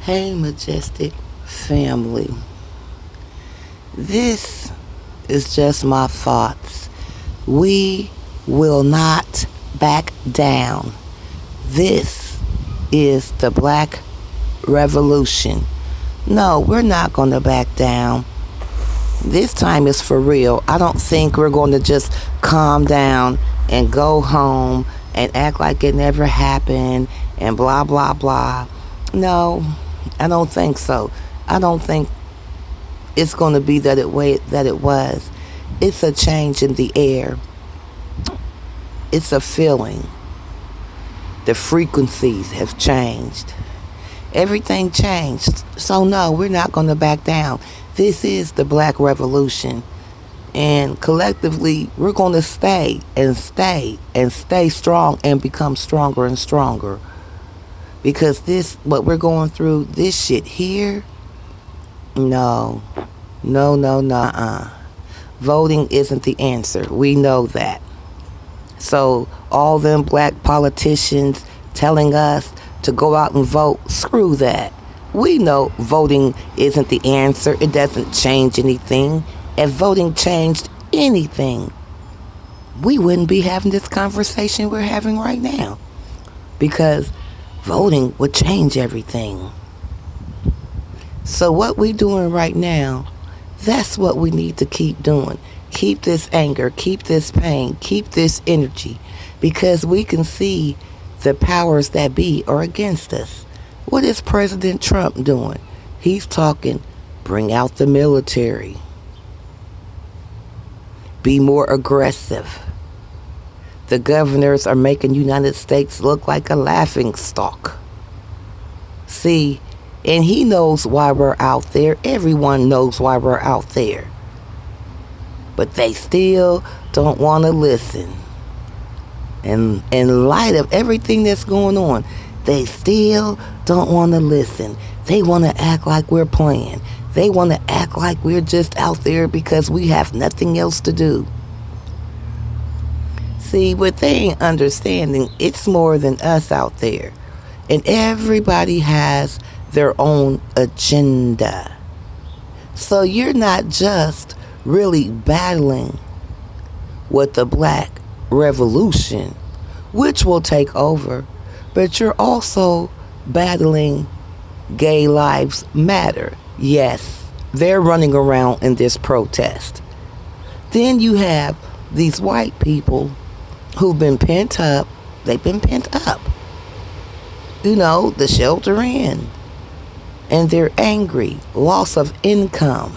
Hey, Majestic family. This is just my thoughts. We will not back down. This is the Black Revolution. No, we're not going to back down. This time is for real. I don't think we're going to just calm down and go home and act like it never happened and blah, blah, blah. No, I don't think so. I don't think it's going to be that it was. It's a change in the air. It's a feeling. The frequencies have changed. Everything changed. So no, we're not going to back down. This is the Black Revolution. And collectively, we're going to stay and stay and stay strong and become stronger and stronger. Because what we're going through, this shit here, no. Voting isn't the answer. We know that. So all them black politicians telling us to go out and vote, screw that. We know voting isn't the answer. It doesn't change anything. If voting changed anything, we wouldn't be having this conversation we're having right now. Because voting would change everything. So what we're doing right now, that's what we need to keep doing. Keep this anger, keep this pain, keep this energy. Because we can see the powers that be are against us. What is President Trump doing? He's talking, bring out the military. Be more aggressive. The governors are making United States look like a laughing stock. See, and he knows why we're out there. Everyone knows why we're out there. But they still don't want to listen. And in light of everything that's going on, they still don't want to listen. They want to act like we're playing. They want to act like we're just out there because we have nothing else to do. See, what they ain't understanding, it's more than us out there. And everybody has their own agenda. So you're not just really battling with the Black Revolution, which will take over, but you're also battling Gay Lives Matter. Yes, they're running around in this protest. Then you have these white people who've been pent up. They've been pent up. You know, the shelter in. And they're angry. Loss of income.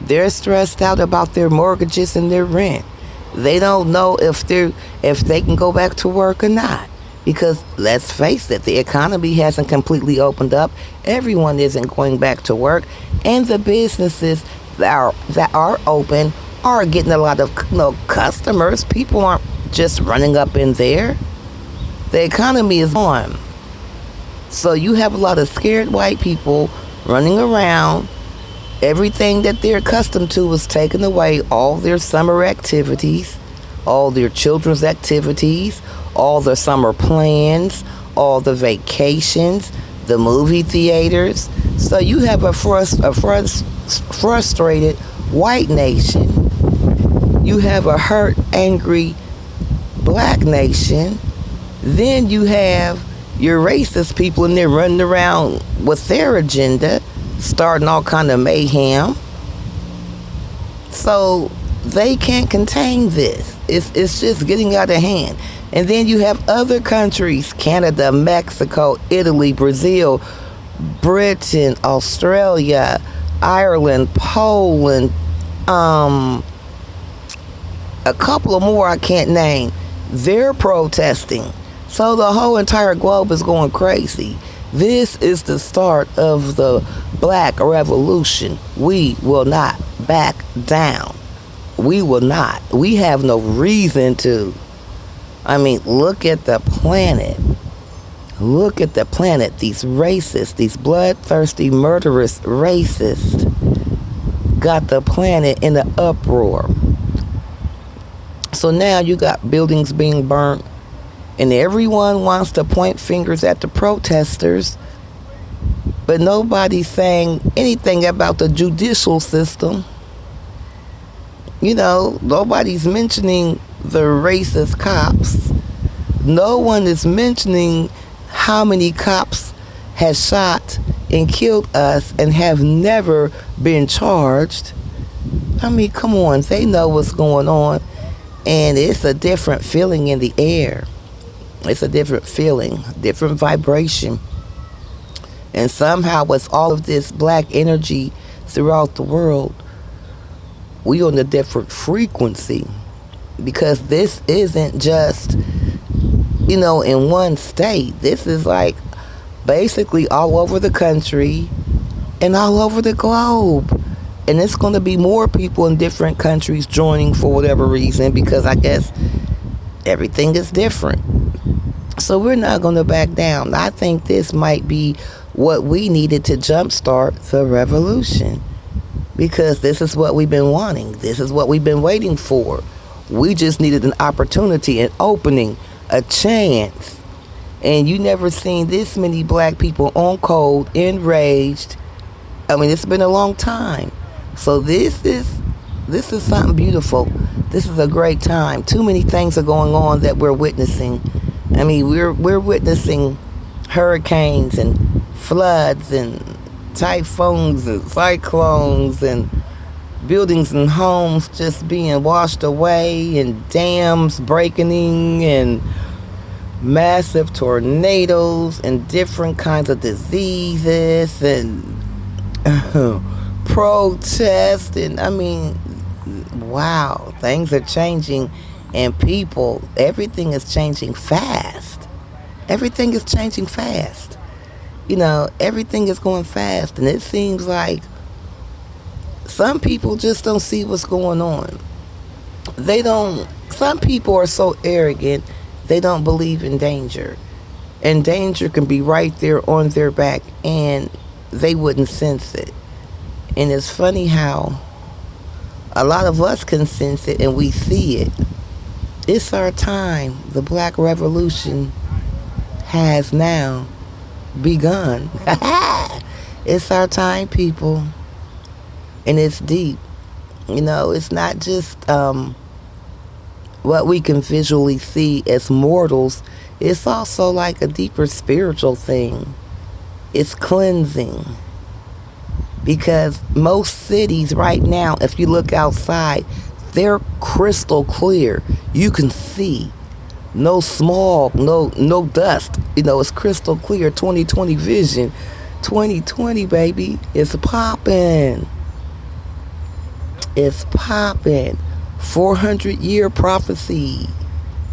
They're stressed out about their mortgages and their rent. They don't know if they can go back to work or not. Because let's face it, the economy hasn't completely opened up. Everyone isn't going back to work. And the businesses that are open are getting a lot of customers. People aren't just running up in there. The economy is on. So you have a lot of scared white people running around. Everything that they're accustomed to was taken away. All their summer activities, all their children's activities, all the summer plans, all the vacations, the movie theaters. So you have a frustrated white nation. You have a hurt, angry black nation. Then you have your racist people and they're running around with their agenda, starting all kind of mayhem. So they can't contain this. It's just getting out of hand. And then you have other countries, Canada, Mexico, Italy, Brazil, Britain, Australia, Ireland, Poland, a couple of more I can't name. They're protesting. So the whole entire globe is going crazy. This is the start of the Black Revolution. We will not back down. We will not. We have no reason to. I mean, look at the planet. Look at the planet. These racists, these bloodthirsty, murderous racists got the planet in an uproar. So now you got buildings being burnt, and everyone wants to point fingers at the protesters But nobody's saying anything about the judicial system. Nobody's mentioning the racist cops. No one is mentioning how many cops have shot and killed us and have never been charged. I mean, come on, they know what's going on, and it's a different feeling in the air. It's a different feeling, different vibration. And somehow with all of this black energy throughout the world, we on a different frequency, because this isn't just, in one state. This is like basically all over the country and all over the globe. And it's going to be more people in different countries joining for whatever reason, because I guess everything is different. So we're not going to back down. I think this might be what we needed to jumpstart the revolution, because this is what we've been wanting. This is what we've been waiting for. We just needed an opportunity, an opening, a chance. And you never seen this many black people on code, enraged. I mean, it's been a long time. So this is something beautiful. This is a great time. Too many things are going on that we're witnessing. I mean, we're witnessing hurricanes and floods and typhoons and cyclones and buildings and homes just being washed away, and dams breaking, and massive tornadoes and different kinds of diseases and protests. And I mean, wow, things are changing, and people, everything is changing fast. Everything is changing fast. Everything is going fast, and it seems like some people just don't see what's going on. Some people are so arrogant, they don't believe in danger. And danger can be right there on their back, and they wouldn't sense it. And it's funny how a lot of us can sense it and we see it. It's our time. The Black Revolution has now begun. It's our time, people. And it's deep. It's not just what we can visually see as mortals. It's also like a deeper spiritual thing. It's cleansing. Because most cities right now, if you look outside, they're crystal clear. You can see. No smog, no dust. It's crystal clear. 2020 vision. 2020, baby. It's popping. It's popping. 400-year prophecy.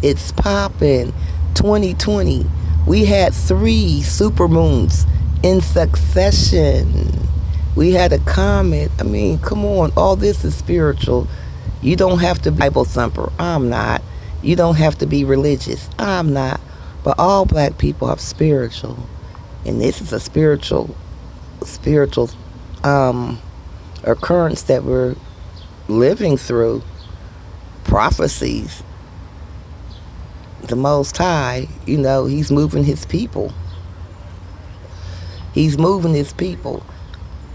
It's popping. 2020. We had 3 supermoons in succession. We had a comet. I mean, come on. All this is spiritual. You don't have to be a Bible thumper. I'm not. You don't have to be religious. I'm not. But all black people are spiritual. And this is a spiritual occurrence that we're living through. Prophecies. The Most High, He's moving His people. He's moving His people.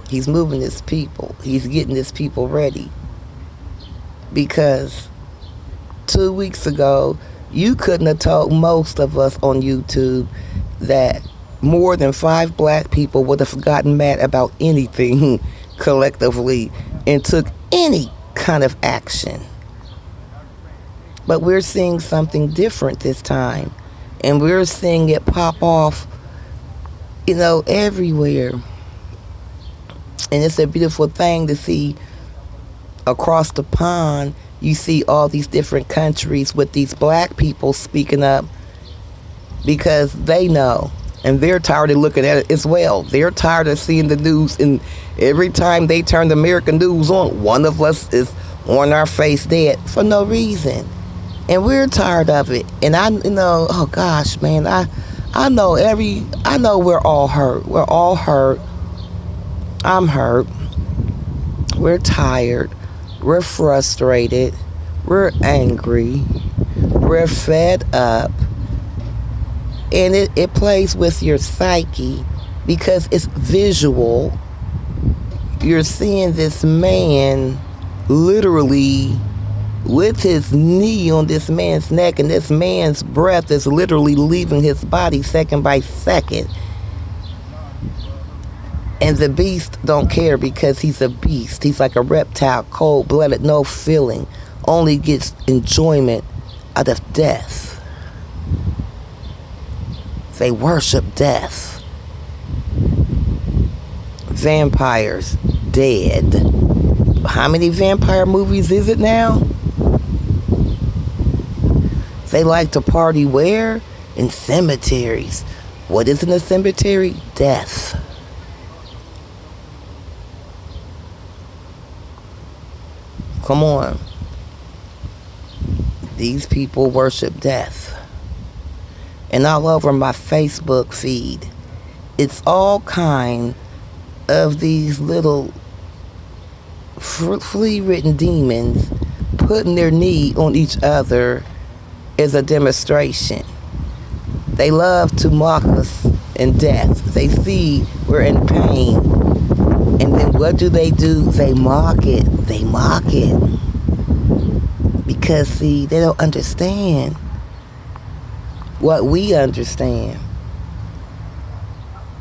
He's moving His people. He's getting His people ready. Because 2 weeks ago, you couldn't have told most of us on YouTube that more than 5 black people would have gotten mad about anything collectively and took any kind of action. But we're seeing something different this time. And we're seeing it pop off, everywhere. And it's a beautiful thing to see across the pond. You see all these different countries with these black people speaking up because they know. And they're tired of looking at it as well. They're tired of seeing the news. And every time they turn the American news on, one of us is on our face dead for no reason. And we're tired of it. And oh gosh, man, I know we're all hurt. We're all hurt. I'm hurt. We're tired. We're frustrated. We're angry. We're fed up. And it plays with your psyche. because it's visual. You're seeing this man literally with his knee on this man's neck, and this man's breath is literally leaving his body second by second. And the beast don't care because he's a beast. He's like a reptile, cold-blooded, no feeling, only gets enjoyment out of death. They worship death. Vampires, dead. How many vampire movies is it now? They like to party where? In cemeteries. What is in a cemetery? Death. Come on. These people worship death. And all over my Facebook feed, it's all kind of these little flea-ridden demons putting their knee on each other as a demonstration. They love to mock us in death. They see we're in pain. And then what do? They mock it. They mock it. Because, see, they don't understand what we understand.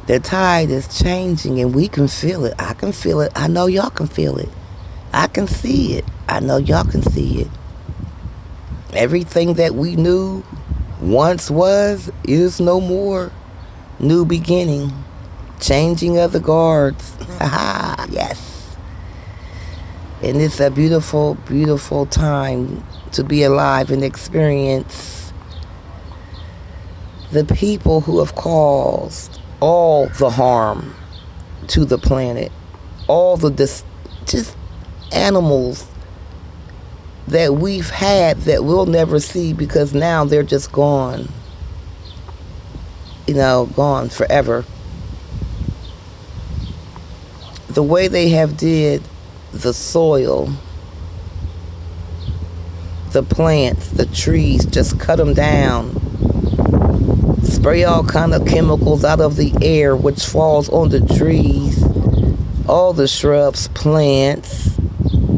The tide is changing and we can feel it. I can feel it. I know y'all can feel it. I can see it. I know y'all can see it. Everything that we knew once was, is no more. New beginning. Changing of the guards. Yes. And it's a beautiful, beautiful time to be alive and experience the people who have caused all the harm to the planet. All the just animals that we've had that we'll never see because now they're just gone. Gone forever. The way they have did the soil, the plants, the trees, just cut them down. Spray all kind of chemicals out of the air which falls on the trees, all the shrubs, plants,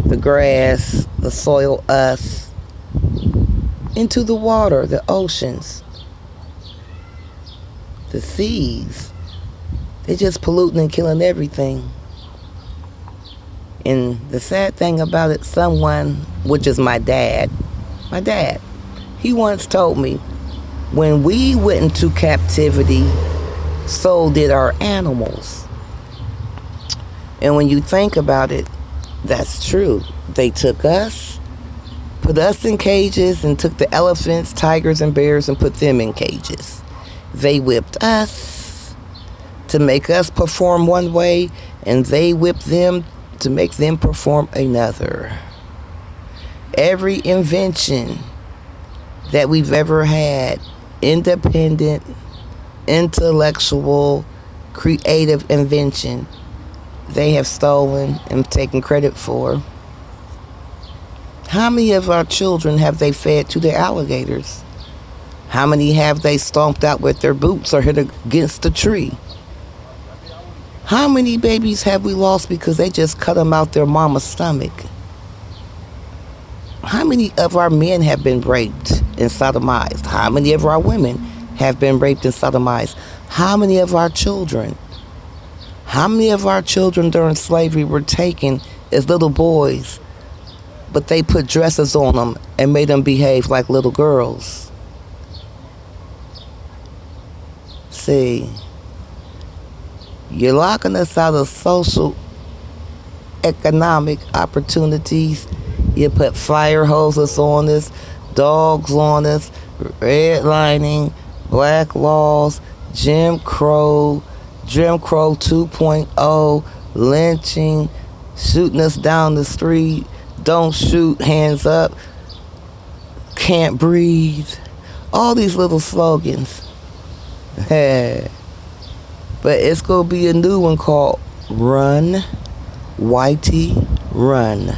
the grass, the soil, us, into the water, the oceans, the seas. They're just polluting and killing everything. And the sad thing about it, someone, which is my dad, he once told me, when we went into captivity, so did our animals. And when you think about it, that's true. They took us, put us in cages, and took the elephants, tigers, and bears and put them in cages. They whipped us to make us perform one way, and they whipped them to make them perform another. Every invention that we've ever had, independent, intellectual, creative invention, they have stolen and taken credit for. How many of our children have they fed to the alligators? How many have they stomped out with their boots or hit against a tree? How many babies have we lost because they just cut them out their mama's stomach? How many of our men have been raped and sodomized? How many of our women have been raped and sodomized? How many of our children? How many of our children during slavery were taken as little boys, but they put dresses on them and made them behave like little girls? See, you're locking us out of social, economic opportunities. You put fire hoses on us, dogs on us, redlining, black laws, Jim Crow 2.0, lynching, shooting us down the street, don't shoot, hands up, can't breathe. All these little slogans. But it's going to be a new one called Run, Whitey, Run.